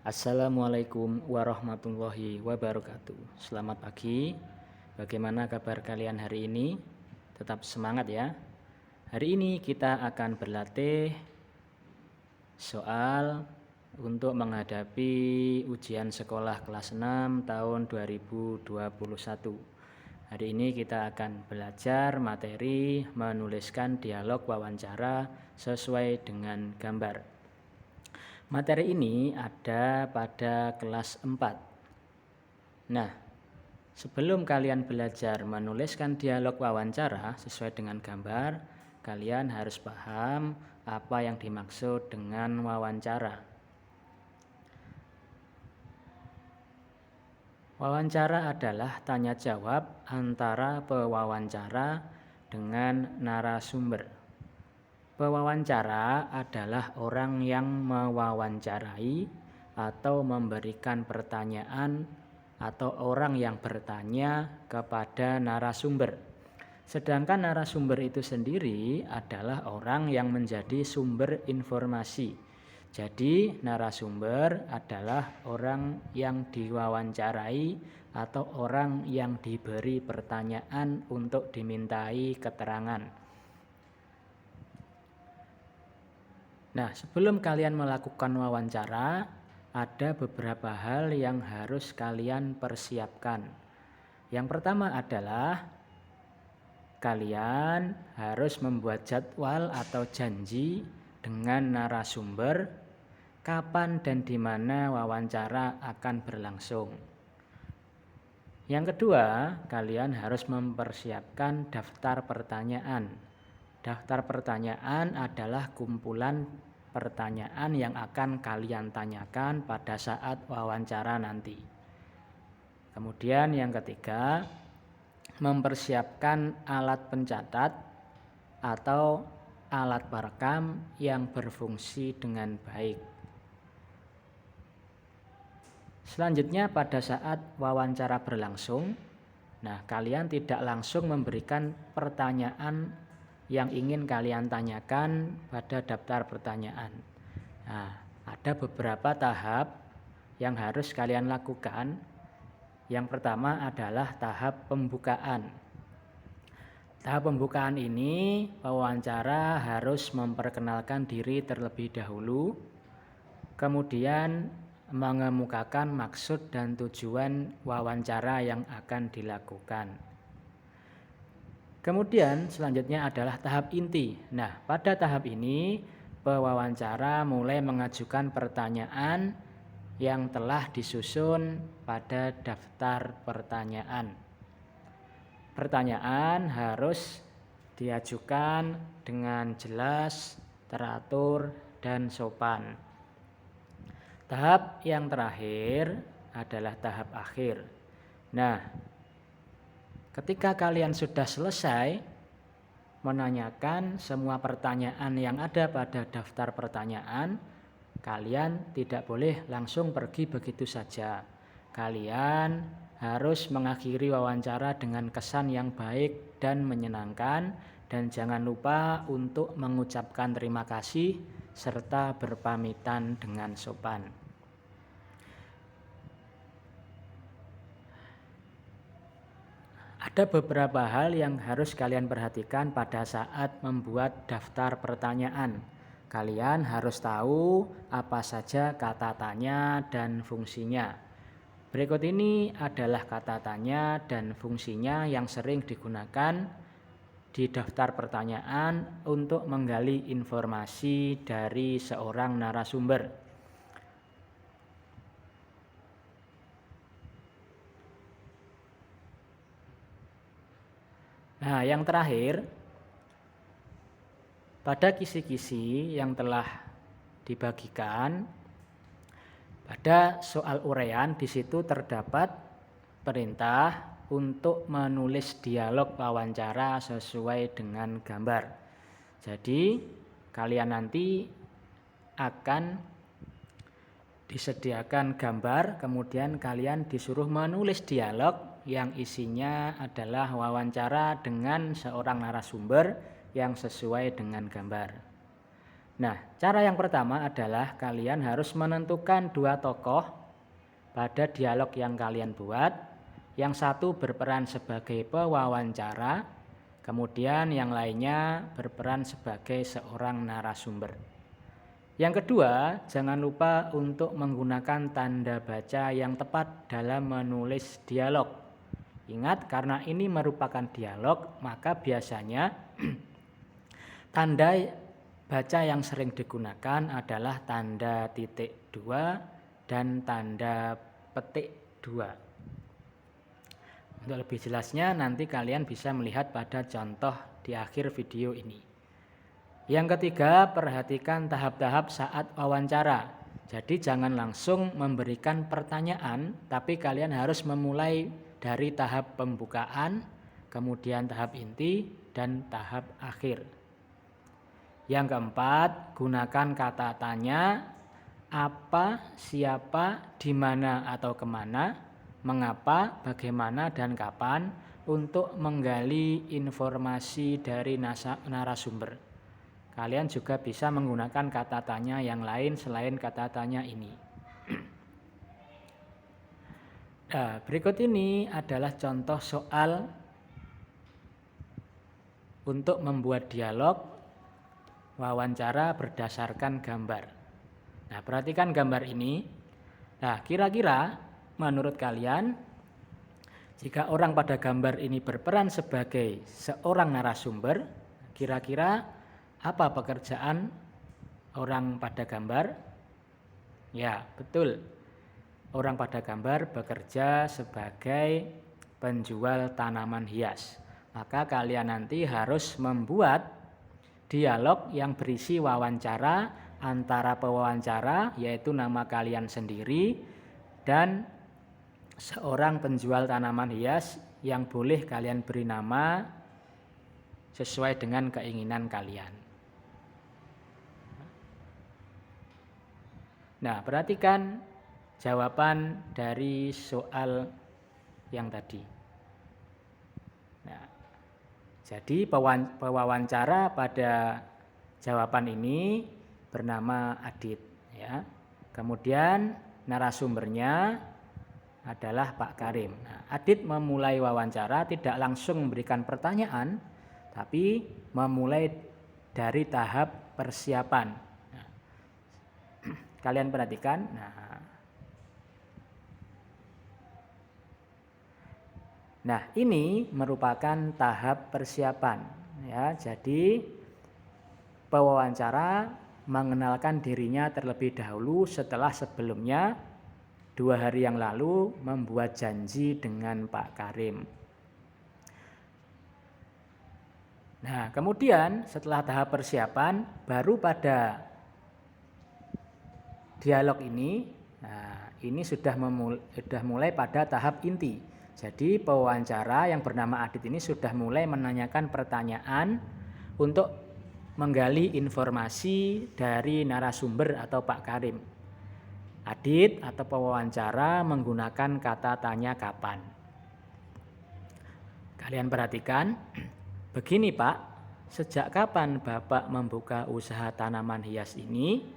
Assalamualaikum warahmatullahi wabarakatuh. Selamat pagi. Bagaimana kabar kalian hari ini? Tetap semangat ya. Hari ini kita akan berlatih soal untuk menghadapi ujian sekolah kelas 6 tahun 2021. Hari ini kita akan belajar materi menuliskan dialog wawancara sesuai dengan gambar. Materi ini ada pada kelas 4. Nah, sebelum kalian belajar menuliskan dialog wawancara sesuai dengan gambar, kalian harus paham apa yang dimaksud dengan wawancara. Wawancara adalah tanya jawab antara pewawancara dengan narasumber. Pewawancara adalah orang yang mewawancarai atau memberikan pertanyaan atau orang yang bertanya kepada narasumber. Sedangkan narasumber itu sendiri adalah orang yang menjadi sumber informasi. Jadi narasumber adalah orang yang diwawancarai atau orang yang diberi pertanyaan untuk dimintai keterangan. Nah, sebelum kalian melakukan wawancara, ada beberapa hal yang harus kalian persiapkan. Yang pertama adalah kalian harus membuat jadwal atau janji dengan narasumber kapan dan di mana wawancara akan berlangsung. Yang kedua, kalian harus mempersiapkan daftar pertanyaan. Daftar pertanyaan adalah kumpulan pertanyaan yang akan kalian tanyakan pada saat wawancara nanti. Kemudian yang ketiga, mempersiapkan alat pencatat atau alat perekam yang berfungsi dengan baik. Selanjutnya pada saat wawancara berlangsung, kalian tidak langsung memberikan pertanyaan yang ingin kalian tanyakan pada daftar pertanyaan. Ada beberapa tahap yang harus kalian lakukan. Yang pertama adalah tahap pembukaan. Tahap pembukaan ini wawancara harus memperkenalkan diri terlebih dahulu, kemudian mengemukakan maksud dan tujuan wawancara yang akan dilakukan. Kemudian selanjutnya adalah tahap inti. Pada tahap ini pewawancara mulai mengajukan pertanyaan yang telah disusun pada daftar pertanyaan. Pertanyaan harus diajukan dengan jelas, teratur, dan sopan. Tahap yang terakhir adalah tahap akhir. Ketika kalian sudah selesai menanyakan semua pertanyaan yang ada pada daftar pertanyaan, kalian tidak boleh langsung pergi begitu saja. Kalian harus mengakhiri wawancara dengan kesan yang baik dan menyenangkan, dan jangan lupa untuk mengucapkan terima kasih serta berpamitan dengan sopan. Ada beberapa hal yang harus kalian perhatikan pada saat membuat daftar pertanyaan. Kalian harus tahu apa saja kata tanya dan fungsinya. Berikut ini adalah kata tanya dan fungsinya yang sering digunakan di daftar pertanyaan untuk menggali informasi dari seorang narasumber. Yang terakhir, pada kisi-kisi yang telah dibagikan, pada soal uraian di situ terdapat perintah untuk menulis dialog wawancara sesuai dengan gambar. Jadi, kalian nanti akan disediakan gambar, kemudian kalian disuruh menulis dialog yang isinya adalah wawancara dengan seorang narasumber yang sesuai dengan gambar. Nah, cara yang pertama adalah kalian harus menentukan dua tokoh pada dialog yang kalian buat. Yang satu berperan sebagai pewawancara, kemudian yang lainnya berperan sebagai seorang narasumber. Yang kedua, jangan lupa untuk menggunakan tanda baca yang tepat dalam menulis dialog. Ingat, karena ini merupakan dialog, maka biasanya tanda baca yang sering digunakan adalah tanda titik 2 dan tanda petik 2. Untuk lebih jelasnya nanti kalian bisa melihat pada contoh di akhir video ini. Yang ketiga, perhatikan tahap-tahap saat wawancara. Jadi jangan langsung memberikan pertanyaan, tapi kalian harus memulai dari tahap pembukaan, kemudian tahap inti, dan tahap akhir. Yang keempat, gunakan kata tanya, apa, siapa, di mana atau kemana, mengapa, bagaimana, dan kapan untuk menggali informasi dari narasumber. Kalian juga bisa menggunakan kata tanya yang lain selain kata tanya ini. Nah, berikut ini adalah contoh soal untuk membuat dialog wawancara berdasarkan gambar. Nah, perhatikan gambar ini. Nah, kira-kira menurut kalian, jika orang pada gambar ini berperan sebagai seorang narasumber, kira-kira apa pekerjaan orang pada gambar? Ya, betul. Orang pada gambar bekerja sebagai penjual tanaman hias. Maka kalian nanti harus membuat dialog yang berisi wawancara antara pewawancara, yaitu nama kalian sendiri, dan seorang penjual tanaman hias yang boleh kalian beri nama sesuai dengan keinginan kalian. Nah, perhatikan jawaban dari soal yang tadi. Nah, jadi pewawancara pada jawaban ini bernama Adit, ya. Kemudian narasumbernya adalah Pak Karim. Nah, Adit memulai wawancara tidak langsung memberikan pertanyaan, tapi memulai dari tahap persiapan. Nah, kalian perhatikan. Nah, ini merupakan tahap persiapan, ya. Jadi pewawancara mengenalkan dirinya terlebih dahulu setelah sebelumnya 2 hari yang lalu membuat janji dengan Pak Karim. Nah, kemudian setelah tahap persiapan, baru pada dialog ini, ini sudah mulai pada tahap inti. Jadi pewawancara yang bernama Adit ini sudah mulai menanyakan pertanyaan untuk menggali informasi dari narasumber atau Pak Karim. Adit atau pewawancara menggunakan kata tanya kapan. Kalian perhatikan, begini Pak, sejak kapan Bapak membuka usaha tanaman hias ini?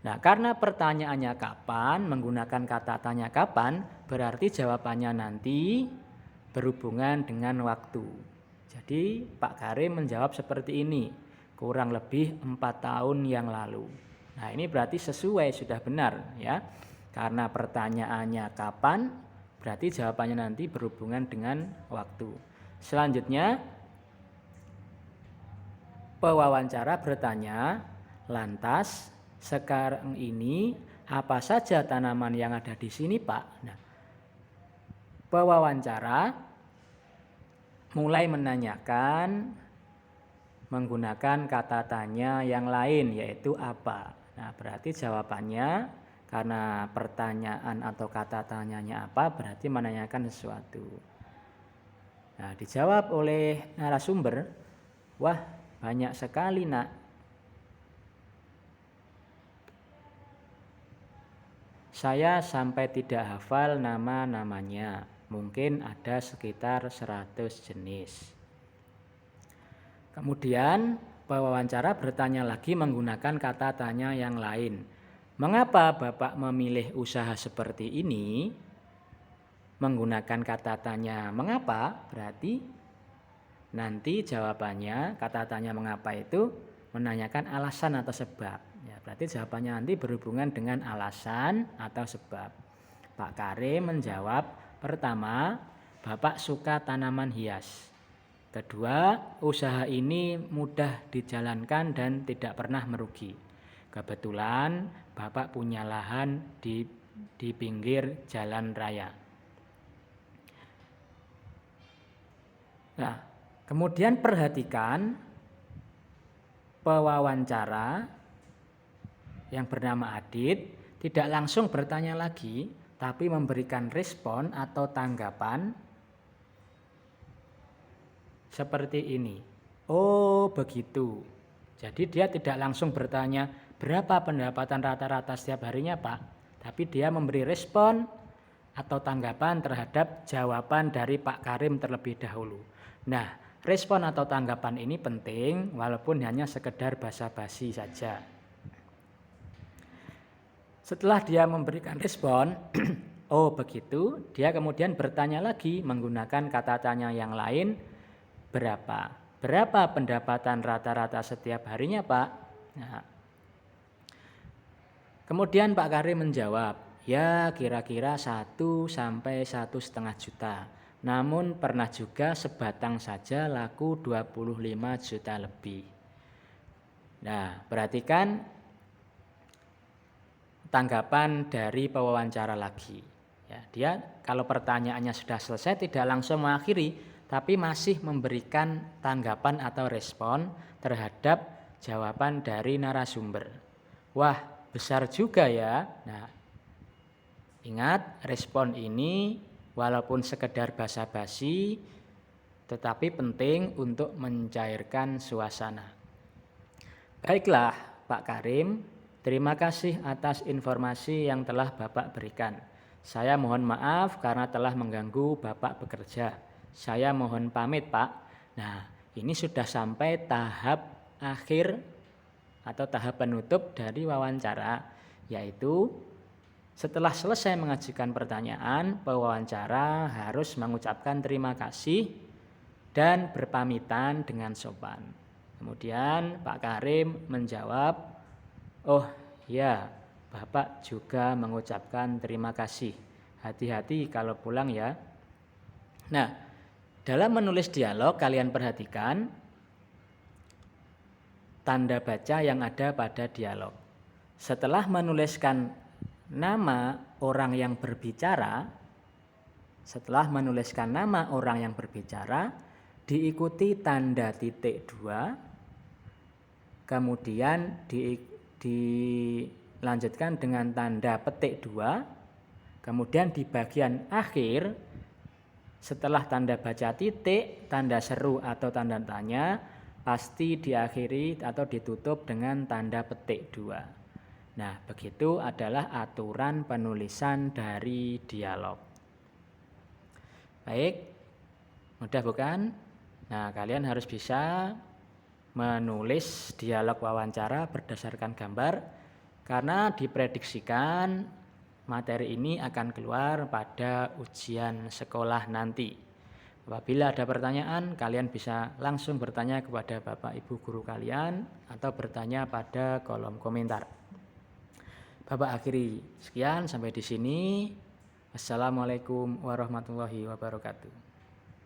Nah, karena pertanyaannya kapan, menggunakan kata tanya kapan, berarti jawabannya nanti berhubungan dengan waktu. Jadi Pak Karim menjawab seperti ini, kurang lebih 4 tahun yang lalu. Nah, ini berarti sesuai, sudah benar, ya. Karena pertanyaannya kapan, berarti jawabannya nanti berhubungan dengan waktu. Selanjutnya, pewawancara bertanya, lantas sekarang ini apa saja tanaman yang ada di sini, Pak? Nah, pewawancara mulai menanyakan menggunakan kata tanya yang lain, yaitu apa. Nah, berarti jawabannya karena pertanyaan atau kata tanyanya apa, berarti menanyakan sesuatu. Nah, dijawab oleh narasumber, wah banyak sekali nak. Saya sampai tidak hafal nama-namanya, mungkin ada sekitar 100 jenis. Kemudian pewawancara bertanya lagi menggunakan kata tanya yang lain. Mengapa Bapak memilih usaha seperti ini? Menggunakan kata tanya mengapa berarti nanti jawabannya kata tanya mengapa itu menanyakan alasan atau sebab. Ya, berarti jawabannya nanti berhubungan dengan alasan atau sebab. Pak Karim menjawab, pertama, Bapak suka tanaman hias. Kedua, usaha ini mudah dijalankan dan tidak pernah merugi. Kebetulan Bapak punya lahan di pinggir jalan raya. Nah, kemudian perhatikan pewawancara yang bernama Adit tidak langsung bertanya lagi, tapi memberikan respon atau tanggapan seperti ini. Oh begitu. Jadi dia tidak langsung bertanya berapa pendapatan rata-rata setiap harinya Pak, tapi dia memberi respon atau tanggapan terhadap jawaban dari Pak Karim terlebih dahulu. Nah, respon atau tanggapan ini penting walaupun hanya sekedar basa-basi saja. Setelah dia memberikan respon, oh begitu, dia kemudian bertanya lagi menggunakan kata tanya yang lain, berapa? Berapa pendapatan rata-rata setiap harinya Pak? Nah, kemudian Pak Karim menjawab, ya kira-kira 1 sampai 1,5 juta. Namun pernah juga sebatang saja laku 25 juta lebih. Nah, perhatikan tanggapan dari pewawancara lagi. Ya, dia kalau pertanyaannya sudah selesai tidak langsung mengakhiri, tapi masih memberikan tanggapan atau respon terhadap jawaban dari narasumber. Wah, besar juga ya. Nah, ingat respon ini walaupun sekedar basa-basi, tetapi penting untuk mencairkan suasana. Baiklah Pak Karim, terima kasih atas informasi yang telah Bapak berikan. Saya mohon maaf karena telah mengganggu Bapak bekerja. Saya mohon pamit Pak. Nah, ini sudah sampai tahap akhir atau tahap penutup dari wawancara, yaitu setelah selesai mengajukan pertanyaan, pewawancara harus mengucapkan terima kasih dan berpamitan dengan sopan. Kemudian Pak Karim menjawab, oh ya, Bapak juga mengucapkan terima kasih. Hati-hati kalau pulang ya. Nah, dalam menulis dialog kalian perhatikan tanda baca yang ada pada dialog. Setelah menuliskan nama orang yang berbicara, diikuti tanda titik 2, kemudian dilanjutkan dengan tanda petik 2, kemudian di bagian akhir setelah tanda baca titik, tanda seru atau tanda tanya pasti diakhiri atau ditutup dengan tanda petik 2. Nah, begitu adalah aturan penulisan dari dialog. Baik, mudah bukan? Nah, kalian harus bisa menulis dialog wawancara berdasarkan gambar karena diprediksikan materi ini akan keluar pada ujian sekolah nanti. Apabila ada pertanyaan, kalian bisa langsung bertanya kepada Bapak Ibu guru kalian atau bertanya pada kolom komentar. Bapak akhiri sekian sampai di sini. Assalamualaikum warahmatullahi wabarakatuh.